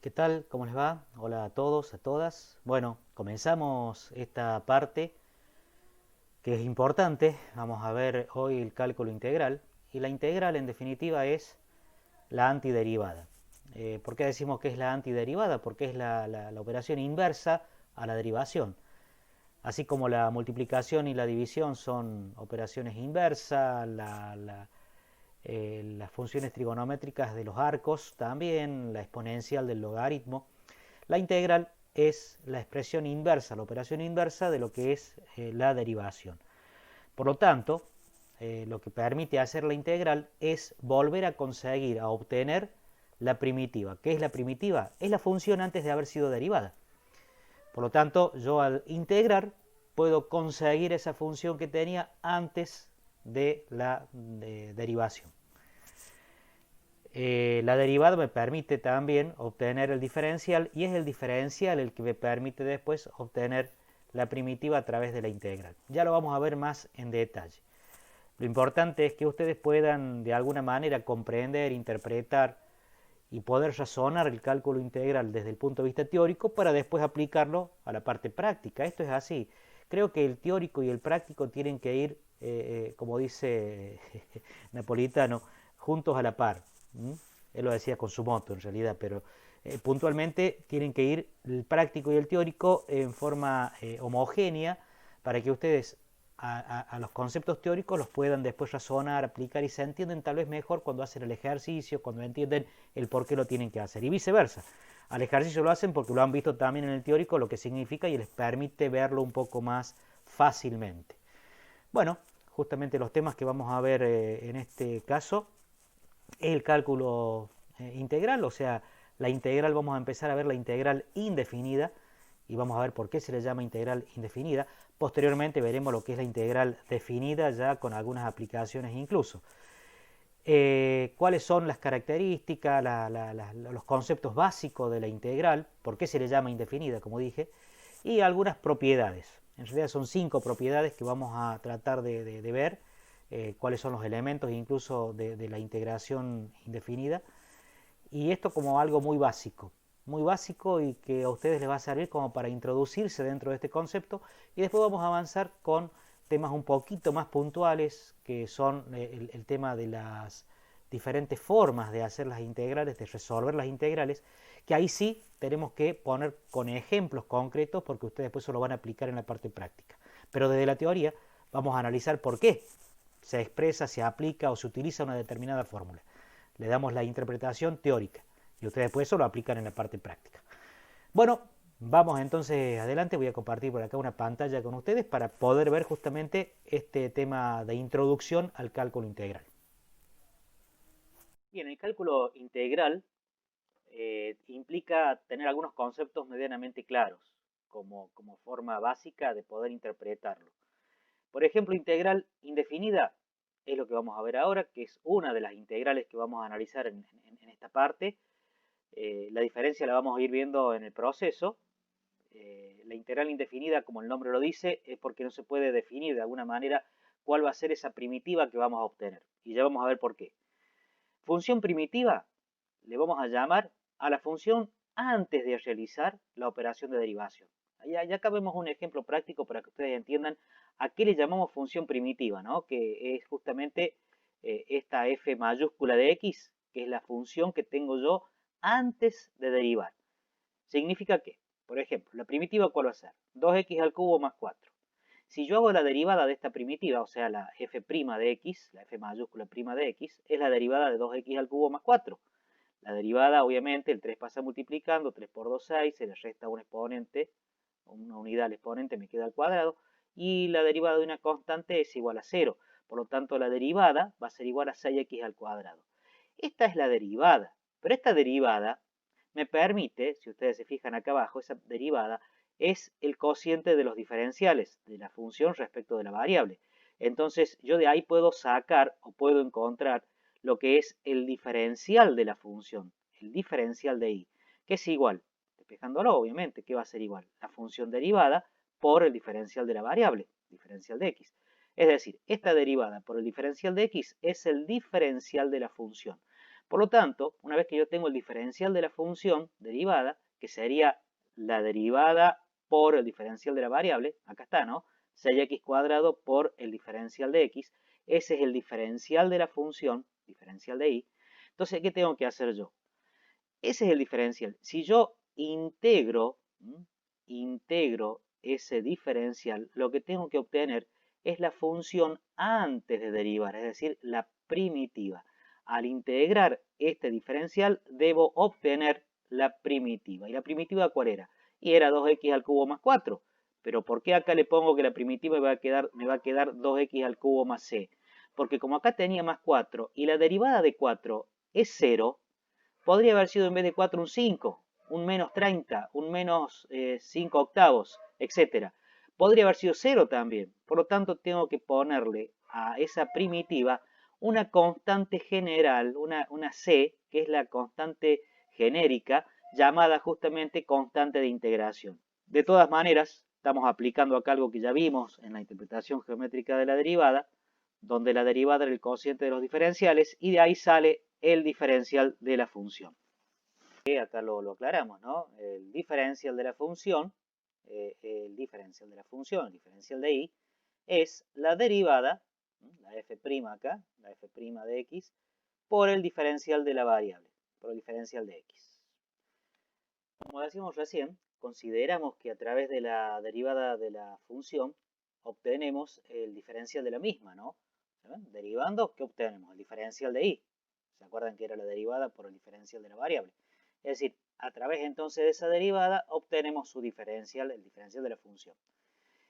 ¿Qué tal? ¿Cómo les va? Hola a todos, a todas. Bueno, comenzamos esta parte que es importante. Vamos a ver hoy el cálculo integral. Y la integral en definitiva es la antiderivada. ¿Por qué decimos que es la antiderivada? Porque es la operación inversa a la derivación. Así como la multiplicación y la división son operaciones inversas, las funciones trigonométricas de los arcos también, la exponencial del logaritmo. La integral es la expresión inversa, la operación inversa de lo que es la derivación. Por lo tanto, lo que permite hacer la integral es volver a conseguir, a obtener la primitiva. ¿Qué es la primitiva? Es la función antes de haber sido derivada. Por lo tanto, yo al integrar puedo conseguir esa función que tenía antes de la derivación. La derivada me permite también obtener el diferencial y es el diferencial el que me permite después obtener la primitiva a través de la integral. Ya lo vamos a ver más en detalle. Lo importante es que ustedes puedan de alguna manera comprender, interpretar y poder razonar el cálculo integral desde el punto de vista teórico para después aplicarlo a la parte práctica. Esto es así. Creo que el teórico y el práctico tienen que ir, como dice Napolitano, juntos a la par. ¿Mm? Él lo decía con su moto en realidad, pero puntualmente tienen que ir el práctico y el teórico en forma homogénea para que ustedes a los conceptos teóricos los puedan después razonar, aplicar y se entienden tal vez mejor cuando hacen el ejercicio, cuando entienden el por qué lo tienen que hacer y viceversa. Al ejercicio lo hacen porque lo han visto también en el teórico, lo que significa y les permite verlo un poco más fácilmente. Bueno, justamente los temas que vamos a ver en este caso es el cálculo integral, o sea, la integral, vamos a empezar a ver la integral indefinida y vamos a ver por qué se le llama integral indefinida. Posteriormente veremos lo que es la integral definida ya con algunas aplicaciones incluso. Cuáles son las características, los conceptos básicos de la integral, por qué se le llama indefinida, como dije, y algunas propiedades. En realidad son 5 propiedades que vamos a tratar de ver, cuáles son los elementos incluso de la integración indefinida, y esto como algo muy básico y que a ustedes les va a servir como para introducirse dentro de este concepto y después vamos a avanzar con temas un poquito más puntuales que son el tema de las diferentes formas de hacer las integrales, de resolver las integrales, que ahí sí tenemos que poner con ejemplos concretos porque ustedes después eso lo van a aplicar en la parte práctica. Pero desde la teoría vamos a analizar por qué se expresa, se aplica o se utiliza una determinada fórmula. Le damos la interpretación teórica y ustedes después eso lo aplican en la parte práctica. Bueno, vamos entonces adelante, voy a compartir por acá una pantalla con ustedes para poder ver justamente este tema de introducción al cálculo integral. Bien, el cálculo integral implica tener algunos conceptos medianamente claros como forma básica de poder interpretarlo. Por ejemplo, integral indefinida es lo que vamos a ver ahora, que es una de las integrales que vamos a analizar en esta parte. La diferencia la vamos a ir viendo en el proceso. La integral indefinida, como el nombre lo dice, es porque no se puede definir de alguna manera cuál va a ser esa primitiva que vamos a obtener. Y ya vamos a ver por qué. Función primitiva le vamos a llamar a la función antes de realizar la operación de derivación. Ya acá vemos un ejemplo práctico para que ustedes entiendan a qué le llamamos función primitiva, ¿no? Que es justamente esta f mayúscula de x, que es la función que tengo yo antes de derivar. ¿Significa qué? Por ejemplo, la primitiva, ¿cuál va a ser? 2x al cubo más 4. Si yo hago la derivada de esta primitiva, o sea, la f' de x, la f mayúscula prima de x, es la derivada de 2x al cubo más 4. La derivada, obviamente, el 3 pasa multiplicando, 3 por 2, 6, se le resta un exponente, una unidad al exponente me queda al cuadrado, y la derivada de una constante es igual a 0. Por lo tanto, la derivada va a ser igual a 6x al cuadrado. Esta es la derivada, pero esta derivada me permite, si ustedes se fijan acá abajo, esa derivada es el cociente de los diferenciales de la función respecto de la variable. Entonces, yo de ahí puedo sacar o puedo encontrar lo que es el diferencial de la función, el diferencial de y, que es igual, despejándolo obviamente, ¿qué va a ser igual? La función derivada por el diferencial de la variable, diferencial de x. Es decir, esta derivada por el diferencial de x es el diferencial de la función. Por lo tanto, una vez que yo tengo el diferencial de la función derivada, que sería la derivada por el diferencial de la variable, acá está, ¿no? 6x cuadrado por el diferencial de x, ese es el diferencial de la función, diferencial de y. Entonces, ¿qué tengo que hacer yo? Ese es el diferencial. Si yo integro ese diferencial, lo que tengo que obtener es la función antes de derivar, es decir, la primitiva. Al integrar este diferencial, debo obtener la primitiva. ¿Y la primitiva cuál era? Y era 2x al cubo más 4. Pero ¿por qué acá le pongo que la primitiva me va a quedar 2x al cubo más c? Porque como acá tenía más 4 y la derivada de 4 es 0, podría haber sido en vez de 4 un 5, un menos 30, un menos 5 octavos, etc. Podría haber sido 0 también. Por lo tanto, tengo que ponerle a esa primitiva una constante general, una c, que es la constante genérica, llamada justamente constante de integración. De todas maneras, estamos aplicando acá algo que ya vimos en la interpretación geométrica de la derivada, donde la derivada era el cociente de los diferenciales, y de ahí sale el diferencial de la función. Acá lo aclaramos, ¿no? El diferencial de la función, el diferencial de y, es la derivada, la f' acá, la f' de x, por el diferencial de la variable, por el diferencial de x. Como decíamos recién, consideramos que a través de la derivada de la función obtenemos el diferencial de la misma, ¿no? Derivando, ¿qué obtenemos? El diferencial de y. ¿Se acuerdan que era la derivada por el diferencial de la variable? Es decir, a través entonces de esa derivada obtenemos su diferencial, el diferencial de la función.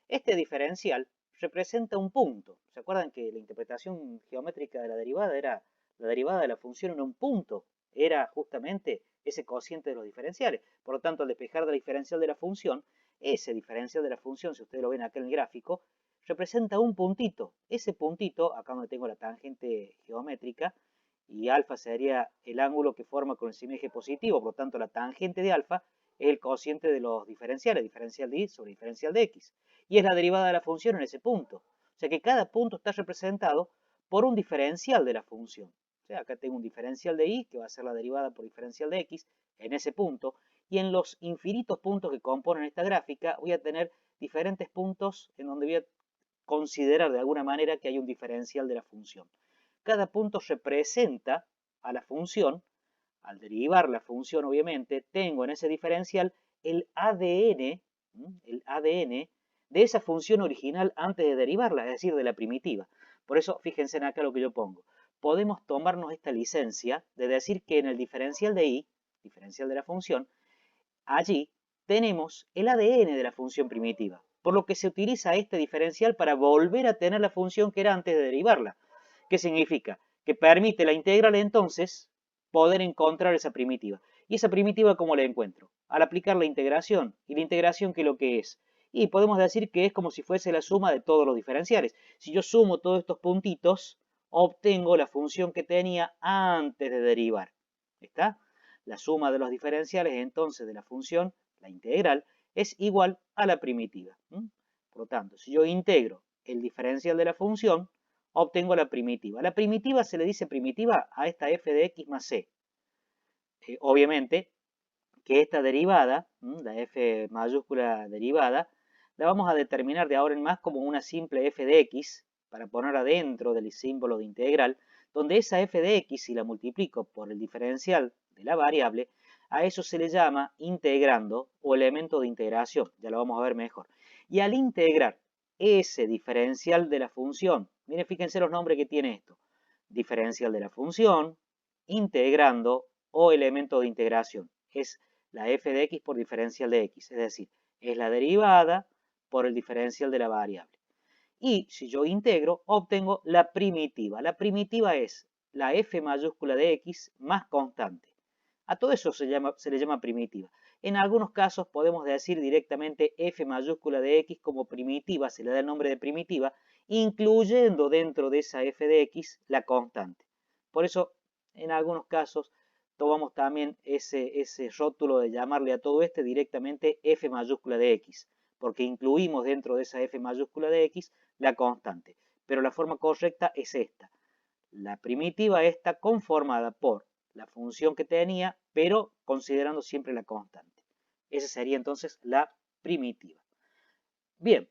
Este diferencial representa un punto. ¿Se acuerdan que la interpretación geométrica de la derivada era la derivada de la función en un punto? Era justamente ese cociente de los diferenciales. Por lo tanto, al despejar del diferencial de la función, ese diferencial de la función, si ustedes lo ven acá en el gráfico, representa un puntito. Ese puntito, acá donde tengo la tangente geométrica, y alfa sería el ángulo que forma con el semieje positivo, por lo tanto la tangente de alfa es el cociente de los diferenciales, diferencial de y sobre diferencial de x, y es la derivada de la función en ese punto. O sea que cada punto está representado por un diferencial de la función. O sea, acá tengo un diferencial de y, que va a ser la derivada por diferencial de x, en ese punto, y en los infinitos puntos que componen esta gráfica voy a tener diferentes puntos en donde voy a considerar de alguna manera que hay un diferencial de la función. Cada punto representa a la función. Al derivar la función, obviamente, tengo en ese diferencial el ADN de esa función original antes de derivarla, es decir, de la primitiva. Por eso, fíjense en acá lo que yo pongo. Podemos tomarnos esta licencia de decir que en el diferencial de y, diferencial de la función, allí tenemos el ADN de la función primitiva, por lo que se utiliza este diferencial para volver a tener la función que era antes de derivarla. ¿Qué significa? Que permite la integral entonces poder encontrar esa primitiva. ¿Y esa primitiva cómo la encuentro? Al aplicar la integración. ¿Y la integración qué es lo que es? Y podemos decir que es como si fuese la suma de todos los diferenciales. Si yo sumo todos estos puntitos, obtengo la función que tenía antes de derivar. ¿Está? La suma de los diferenciales entonces de la función, la integral, es igual a la primitiva. Por lo tanto, si yo integro el diferencial de la función, obtengo la primitiva. La primitiva se le dice primitiva a esta f de x más c. Obviamente que esta derivada, la f mayúscula derivada, la vamos a determinar de ahora en más como una simple f de x, para poner adentro del símbolo de integral, donde esa f de x, si la multiplico por el diferencial de la variable, a eso se le llama integrando o elemento de integración, ya lo vamos a ver mejor. Y al integrar ese diferencial de la función, miren, fíjense los nombres que tiene esto, diferencial de la función, integrando o elemento de integración, es la f de x por diferencial de x, es decir, es la derivada por el diferencial de la variable. Y si yo integro, obtengo la primitiva. La primitiva es la f mayúscula de x más constante. A todo eso se le llama primitiva. En algunos casos podemos decir directamente f mayúscula de x como primitiva, se le da el nombre de primitiva, incluyendo dentro de esa f de x la constante. Por eso, en algunos casos, tomamos también ese rótulo de llamarle a todo este directamente f mayúscula de x, porque incluimos dentro de esa f mayúscula de x la constante. Pero la forma correcta es esta. La primitiva está conformada por la función que tenía, pero considerando siempre la constante. Esa sería entonces la primitiva. Bien,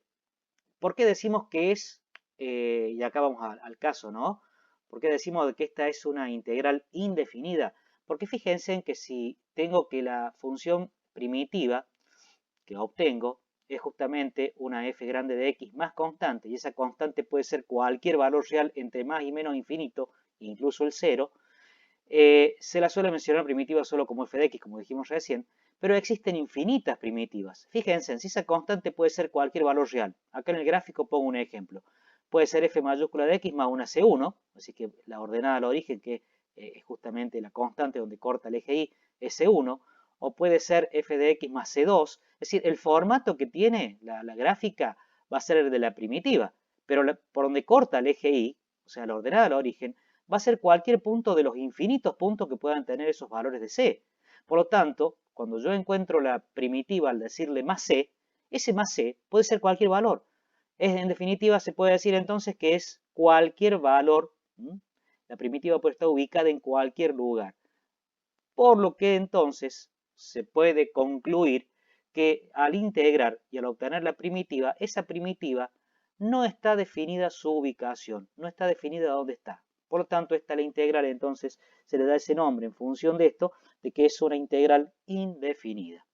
¿por qué decimos que es, y acá vamos al caso, ¿no? ¿Por qué decimos que esta es una integral indefinida? Porque fíjense en que si tengo que la función primitiva que obtengo es justamente una f grande de x más constante, y esa constante puede ser cualquier valor real entre más y menos infinito, incluso el 0, se la suele mencionar primitiva solo como f de x, como dijimos recién, pero existen infinitas primitivas. Fíjense, si esa constante puede ser cualquier valor real. Acá en el gráfico pongo un ejemplo. Puede ser f mayúscula de x más una C1, así que la ordenada al origen, que es justamente la constante donde corta el eje y, es C1, o puede ser f de x más C2, es decir, el formato que tiene la gráfica va a ser el de la primitiva, pero por donde corta el eje y, o sea, la ordenada al origen, va a ser cualquier punto de los infinitos puntos que puedan tener esos valores de C. Por lo tanto, cuando yo encuentro la primitiva al decirle más C, ese más C puede ser cualquier valor. En definitiva, se puede decir entonces que es cualquier valor. La primitiva puede estar ubicada en cualquier lugar. Por lo que entonces se puede concluir que al integrar y al obtener la primitiva, esa primitiva no está definida su ubicación, no está definida dónde está. Por lo tanto, esta la integral entonces se le da ese nombre en función de esto, de que es una integral indefinida.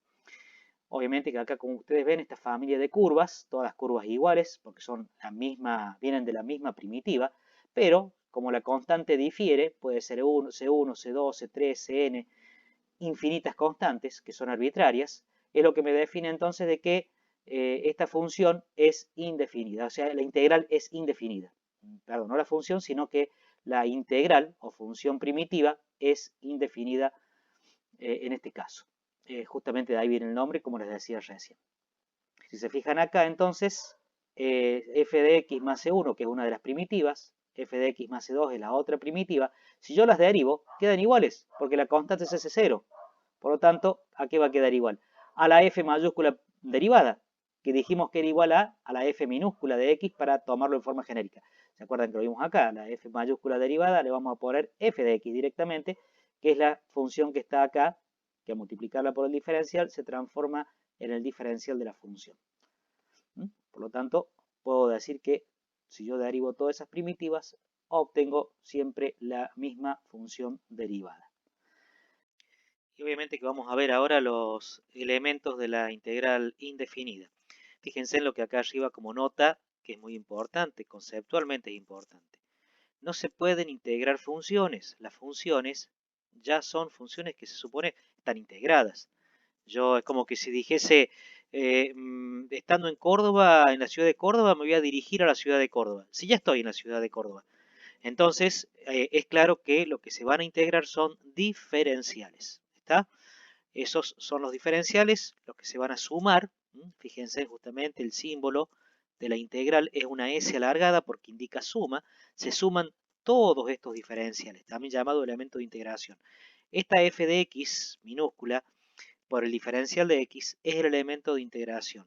Obviamente que acá, como ustedes ven, esta familia de curvas, todas las curvas iguales, porque son la misma, vienen de la misma primitiva, pero como la constante difiere, puede ser C1, C2, C3, Cn, infinitas constantes, que son arbitrarias, es lo que me define entonces de que esta función es indefinida, o sea, la integral es indefinida. Perdón, no la función, sino que la integral o función primitiva es indefinida en este caso. Justamente de ahí viene el nombre, como les decía recién. Si se fijan acá, entonces, f de x más c1, que es una de las primitivas, f de x más c2 es la otra primitiva, si yo las derivo, quedan iguales, porque la constante es ese 0. Por lo tanto, ¿a qué va a quedar igual? A la f mayúscula derivada, que dijimos que era igual a la f minúscula de x para tomarlo en forma genérica. ¿Se acuerdan que lo vimos acá? La f mayúscula derivada le vamos a poner f de x directamente, que es la función que está acá, que al multiplicarla por el diferencial se transforma en el diferencial de la función. Por lo tanto, puedo decir que si yo derivo todas esas primitivas, obtengo siempre la misma función derivada. Y obviamente que vamos a ver ahora los elementos de la integral indefinida. Fíjense en lo que acá arriba como nota, que es muy importante, conceptualmente es importante. No se pueden integrar funciones. Las funciones ya son funciones que se supone están integradas. Yo es como que si dijese, estando en Córdoba, en la ciudad de Córdoba, me voy a dirigir a la ciudad de Córdoba. Si ya estoy en la ciudad de Córdoba. Entonces, es claro que lo que se van a integrar son diferenciales. ¿Está? Esos son los diferenciales, los que se van a sumar. Fíjense justamente el símbolo de la integral es una S alargada porque indica suma. Se suman todos estos diferenciales, también llamado elemento de integración. Esta f de x minúscula por el diferencial de x es el elemento de integración.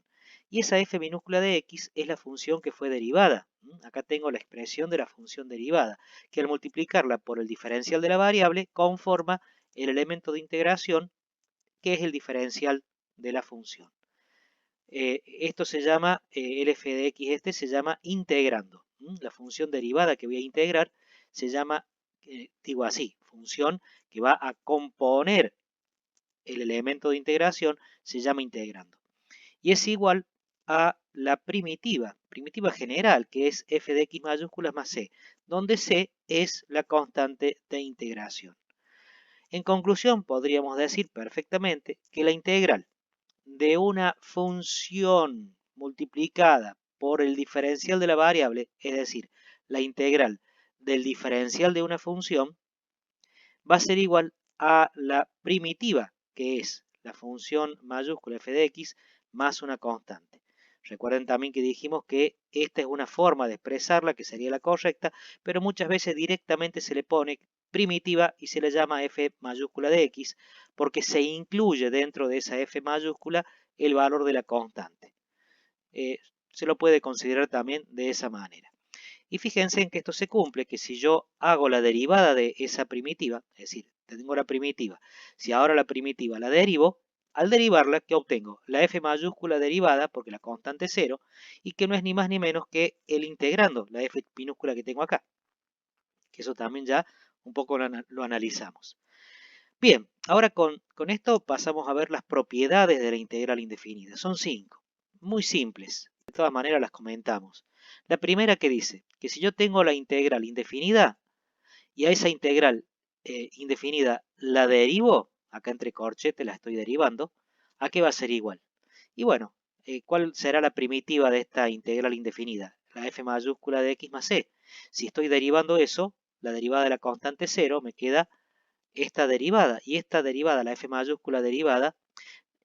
Y esa f minúscula de x es la función que fue derivada. Acá tengo la expresión de la función derivada, que al multiplicarla por el diferencial de la variable conforma el elemento de integración, que es el diferencial de la función. Esto se llama, el f de x se llama integrando. La función derivada que voy a integrar se llama, digo así, función que va a componer el elemento de integración se llama integrando. Y es igual a la primitiva general, que es f de x mayúsculas más c, donde c es la constante de integración. En conclusión, podríamos decir perfectamente que la integral de una función multiplicada por el diferencial de la variable, es decir, la integral del diferencial de una función, va a ser igual a la primitiva, que es la función mayúscula f de x más una constante. Recuerden también que dijimos que esta es una forma de expresarla, que sería la correcta, pero muchas veces directamente se le pone primitiva y se le llama f mayúscula de x, porque se incluye dentro de esa f mayúscula el valor de la constante. Se lo puede considerar también de esa manera. Y fíjense en que esto se cumple, que si yo hago la derivada de esa primitiva, es decir, tengo la primitiva. Si ahora la primitiva la derivo, al derivarla, ¿qué obtengo? La f mayúscula derivada, porque la constante es 0, y que no es ni más ni menos que el integrando, la f minúscula que tengo acá. Que eso también ya un poco lo analizamos. Bien, ahora con esto pasamos a ver las propiedades de la integral indefinida. Son 5, muy simples. De todas maneras las comentamos. La primera que dice que si yo tengo la integral indefinida y a esa integral indefinida la derivo, acá entre corchetes la estoy derivando, ¿a qué va a ser igual? Y bueno, ¿cuál será la primitiva de esta integral indefinida? La f mayúscula de x más c. Si estoy derivando eso, la derivada de la constante 0, me queda esta derivada. Y esta derivada, la f mayúscula derivada,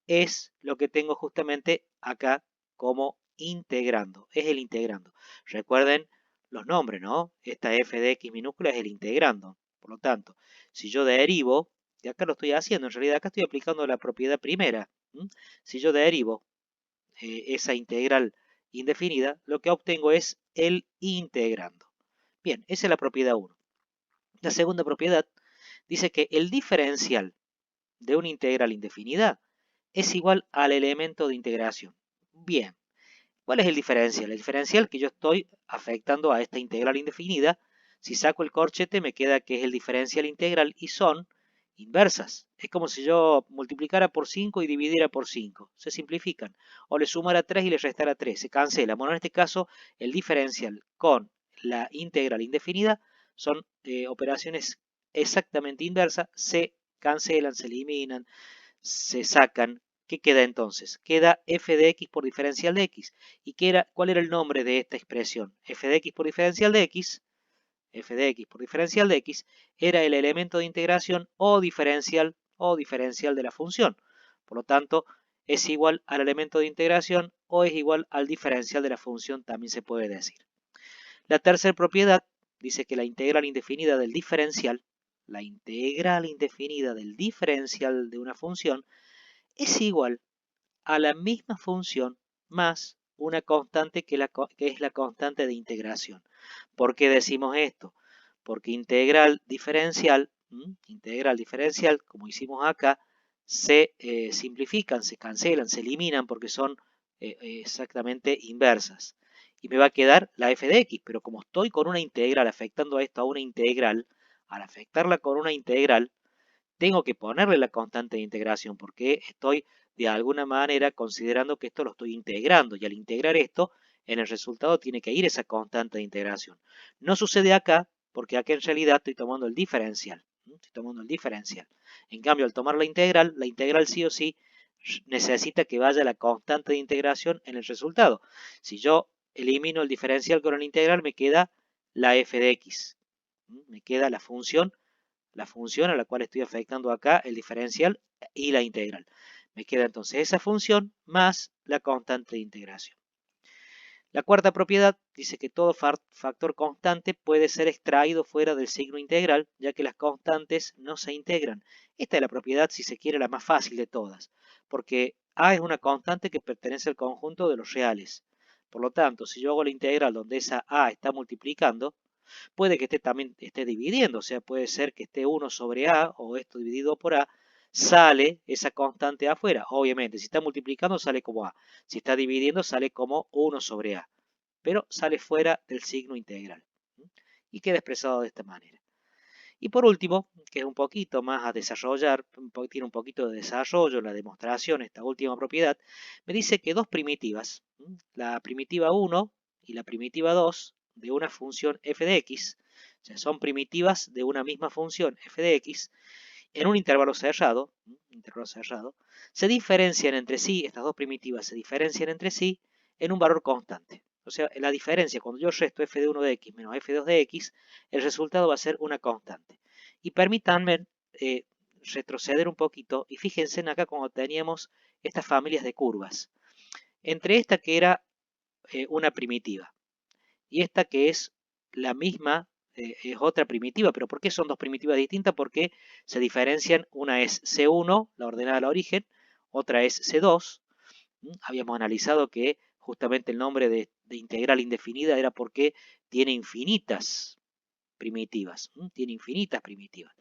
es lo que tengo justamente acá como integrando. Es el integrando. Recuerden los nombres, ¿no? Esta f de x minúscula es el integrando. Por lo tanto, si yo derivo, y acá lo estoy haciendo, en realidad acá estoy aplicando la propiedad primera. Si yo derivo esa integral indefinida, lo que obtengo es el integrando. Bien, esa es la propiedad 1. La segunda propiedad dice que el diferencial de una integral indefinida es igual al elemento de integración. Bien, ¿cuál es el diferencial? El diferencial que yo estoy afectando a esta integral indefinida, si saco el corchete me queda que es el diferencial integral y son inversas. Es como si yo multiplicara por 5 y dividiera por 5. Se simplifican. O le sumara 3 y le restara 3. Se cancela. Bueno, en este caso el diferencial con la integral indefinida son operaciones exactamente inversas. Se cancelan, se eliminan, se sacan. ¿Qué queda entonces? Queda f de x por diferencial de x. ¿Y cuál era el nombre de esta expresión? F de x por diferencial de x, f de x por diferencial de x, era el elemento de integración o diferencial de la función. Por lo tanto, es igual al elemento de integración o es igual al diferencial de la función, también se puede decir. La tercera propiedad dice que la integral indefinida del diferencial, de una función, es igual a la misma función más una constante que es la constante de integración. ¿Por qué decimos esto? Porque integral diferencial, como hicimos acá, se simplifican, se cancelan, se eliminan porque son exactamente inversas. Y me va a quedar la f de x, pero como estoy con una integral afectando a esto a una integral, al afectarla con una integral, tengo que ponerle la constante de integración porque estoy de alguna manera considerando que esto lo estoy integrando y al integrar esto en el resultado tiene que ir esa constante de integración. No sucede acá porque acá en realidad estoy tomando el diferencial. En cambio, al tomar la integral sí o sí necesita que vaya la constante de integración en el resultado. Si yo elimino el diferencial con el integral me queda la f de x. Me queda la función a la cual estoy afectando acá, el diferencial y la integral. Me queda entonces esa función más la constante de integración. La cuarta propiedad dice que todo factor constante puede ser extraído fuera del signo integral, ya que las constantes no se integran. Esta es la propiedad, si se quiere, la más fácil de todas, porque a es una constante que pertenece al conjunto de los reales. Por lo tanto, si yo hago la integral donde esa a está multiplicando, puede que también esté dividiendo, o sea, puede ser que esté 1 sobre A o esto dividido por A, sale esa constante afuera. Obviamente, si está multiplicando sale como A, si está dividiendo sale como 1 sobre A, pero sale fuera del signo integral y queda expresado de esta manera. Y por último, que es un poquito más a desarrollar, tiene un poquito de desarrollo en la demostración, esta última propiedad, me dice que dos primitivas, la primitiva 1 y la primitiva 2 de una función f de x, o sea, son primitivas de una misma función f de x, en un intervalo cerrado, se diferencian entre sí, estas dos primitivas se diferencian entre sí en un valor constante. O sea, la diferencia, cuando yo resto f de 1 de x menos f de 2 de x, el resultado va a ser una constante. Y permítanme retroceder un poquito y fíjense en acá cuando teníamos estas familias de curvas. Entre esta que era una primitiva y esta que es la misma, es otra primitiva. ¿Pero por qué son dos primitivas distintas? Porque se diferencian, una es C1, la ordenada al origen, otra es C2. Habíamos analizado que justamente el nombre de integral indefinida era porque tiene infinitas primitivas, tiene infinitas primitivas.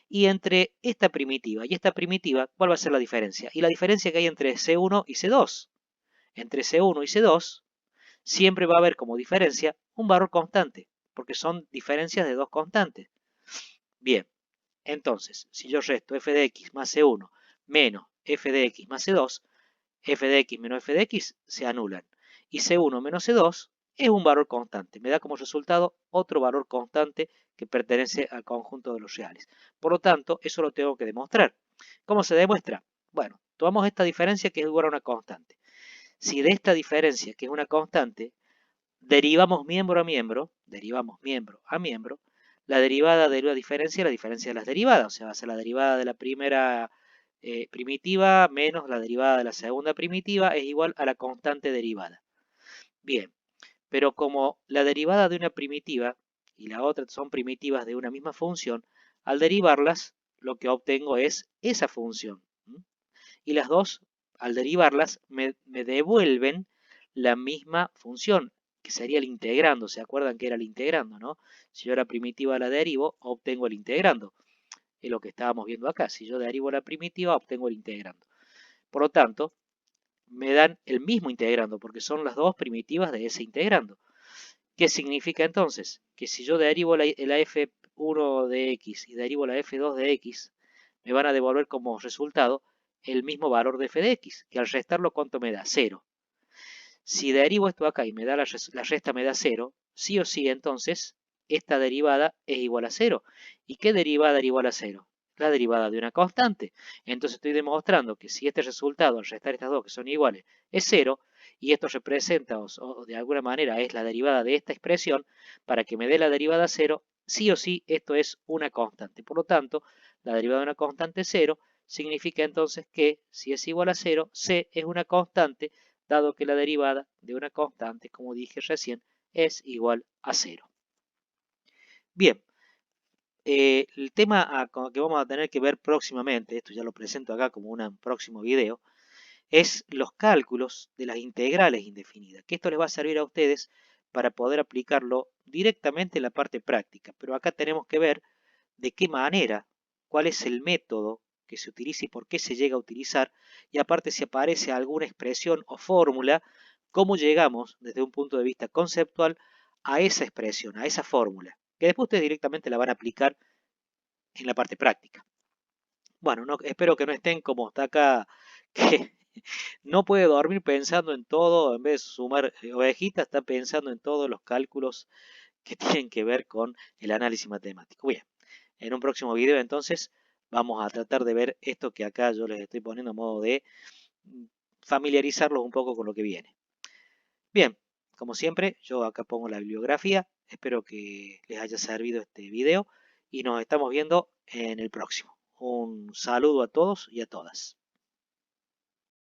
Y entre esta primitiva y esta primitiva, ¿cuál va a ser la diferencia? Y la diferencia que hay entre C1 y C2. Entre C1 y C2 siempre va a haber como diferencia un valor constante, porque son diferencias de dos constantes. Bien, entonces, si yo resto f de x más C1 menos f de x más C2, f de x menos f de x se anulan. Y C1 menos C2 es un valor constante. Me da como resultado otro valor constante que pertenece al conjunto de los reales. Por lo tanto, eso lo tengo que demostrar. ¿Cómo se demuestra? Bueno, tomamos esta diferencia que es igual a una constante. Si de esta diferencia, que es una constante, derivamos miembro a miembro, la derivada de la diferencia de las derivadas. O sea, va a ser la derivada de la primera primitiva menos la derivada de la segunda primitiva es igual a la constante derivada. Bien, pero como la derivada de una primitiva y la otra son primitivas de una misma función, al derivarlas lo que obtengo es esa función. Y las dos, al derivarlas, me devuelven la misma función, que sería el integrando. ¿Se acuerdan que era el integrando, no? Si yo la primitiva la derivo, obtengo el integrando. Es lo que estábamos viendo acá. Si yo derivo la primitiva, obtengo el integrando. Por lo tanto, me dan el mismo integrando, porque son las dos primitivas de ese integrando. ¿Qué significa entonces? Que si yo derivo la f1 de x y derivo la f2 de x, me van a devolver como resultado el mismo valor de f de x, que al restarlo, ¿cuánto me da? 0. Si derivo esto acá y me da la resta me da 0, sí o sí entonces esta derivada es igual a 0. ¿Y qué derivada era igual a 0? La derivada de una constante. Entonces estoy demostrando que si este resultado al restar estas dos que son iguales es 0, y esto representa o de alguna manera es la derivada de esta expresión, para que me dé la derivada 0, sí o sí esto es una constante. Por lo tanto, la derivada de una constante 0 significa entonces que si es igual a 0, c es una constante, dado que la derivada de una constante, como dije recién, es igual a 0. Bien, el tema que vamos a tener que ver próximamente, esto ya lo presento acá como un próximo video, es los cálculos de las integrales indefinidas, que esto les va a servir a ustedes para poder aplicarlo directamente en la parte práctica. Pero acá tenemos que ver de qué manera, cuál es el método que se utiliza y por qué se llega a utilizar, y aparte si aparece alguna expresión o fórmula, cómo llegamos desde un punto de vista conceptual a esa expresión, a esa fórmula, que después ustedes directamente la van a aplicar en la parte práctica. Bueno, espero que no estén como está acá, que no puede dormir pensando en todo, en vez de sumar ovejitas, está pensando en todos los cálculos que tienen que ver con el análisis matemático. Bien, en un próximo video entonces vamos a tratar de ver esto que acá yo les estoy poniendo a modo de familiarizarlos un poco con lo que viene. Bien, como siempre, yo acá pongo la bibliografía. Espero que les haya servido este video y nos estamos viendo en el próximo. Un saludo a todos y a todas.